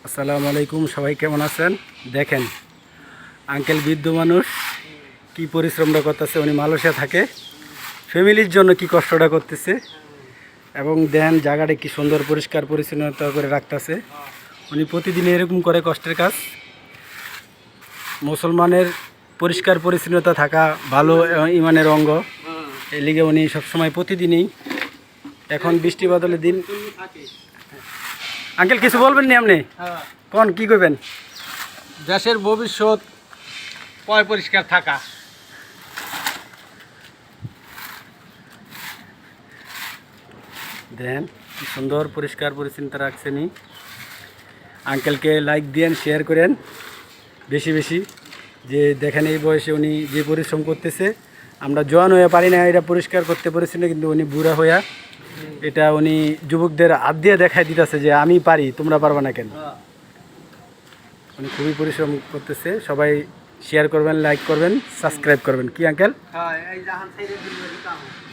আসসালামু আলাইকুম, সবাই কেমন আছেন? দেখেন আঙ্কেল বৃদ্ধ মানুষ কি পরিশ্রমটা করতেছে। উনি মালয়েশিয়া থাকে, ফ্যামিলির জন্য কি কষ্টটা করতেছে। এবং দেন জায়গাটা কি সুন্দর পরিষ্কার পরিচ্ছন্নতা করে রাখতেছে। উনি প্রতিদিন এরকম করে কষ্টের কাজ। মুসলমানের পরিষ্কার পরিচ্ছন্নতা থাকা ভালো ইমানের অঙ্গ। এই লিগে উনি সবসময় প্রতিদিনই, এখন বৃষ্টি বাদলের দিন। আঙ্কেল কিছু বলবেন নি আপনি? কোন কি করবেন? দেশের ভবিষ্যৎ পয় পরিষ্কার থাকা। দেন কি সুন্দর পরিষ্কার পরিচ্ছন্নতা রাখছেনি। আঙ্কেলকে লাইক দিয়েন, শেয়ার করেন বেশি বেশি। যে দেখেন এই বয়সে উনি যে পরিশ্রম করতেছে, আমরা জোয়ান হয়ে পারি না এটা পরিষ্কার করতে পরিচ্ছন্ন, কিন্তু উনি বুড়া হইয়া এটা উনি যুবকদের হাত দিয়ে দেখাই দিতেছে যে আমি পারি, তোমরা পারবা না কেন। উনি খুবই পরিশ্রম করতেছে। সবাই শেয়ার করবেন, লাইক করবেন, সাবস্ক্রাইব করবেন। কি আঙ্কেল?